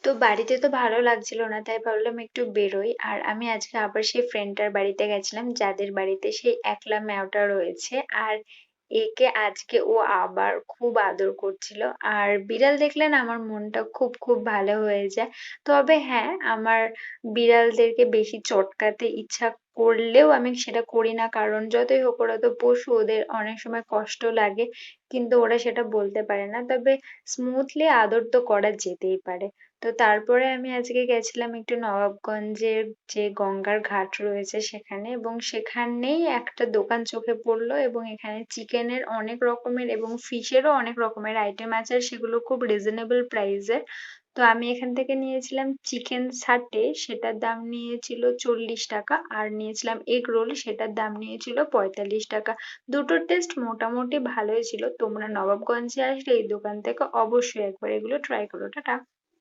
তো বাড়িতে তো ভালো লাগছিল না, তাই ভাবলাম একটু বেরোই। আর আমি আজকে আবার সেই ফ্রেন্ডটার বাড়িতে গেছিলাম, যাদের বাড়িতে সেই একলা ম্যাওটা রয়েছে। আর একে আজকে ও আবার খুব আদর করছিল। আর বিড়াল দেখলে না আমার মনটা খুব খুব ভালো হয়ে যায়। তবে হ্যাঁ, আমার বিড়ালদেরকে বেশি চটকাতে ইচ্ছা করলেও আমি সেটা করি না, কারণ যতই হোক ওরা তো পশু, ওদের অনেক সময় কষ্ট লাগে। কিন্তু ওরা সেটা বলতে পারে না, তবে স্মুথলি আদর তো করা যেতেই পারে। তো তারপরে আমি আজকে গেছিলাম একটু নবাবগঞ্জের যে গঙ্গার ঘাট রয়েছে সেখানে, এবং সেখানেই একটা দোকান চোখে পড়লো, এবং এখানে চিকেনের অনেক রকমের এবং ফিশেরও অনেক রকমের আইটেম আছে, আর সেগুলো খুব রিজনেবল প্রাইসে। তো আমি এখান থেকে নিয়েছিলাম চিকেন সাটে, সেটার দাম নিয়েছিল 40 টাকা। আর নিয়েছিলাম এগ রোল, সেটার দাম নিয়েছিল 45 টাকা। দুটোর টেস্ট মোটামুটি ভালোই ছিল। তোমরা নবাবগঞ্জে আসলে এই দোকান থেকে অবশ্যই একবার এগুলো ট্রাই করো। টাটা।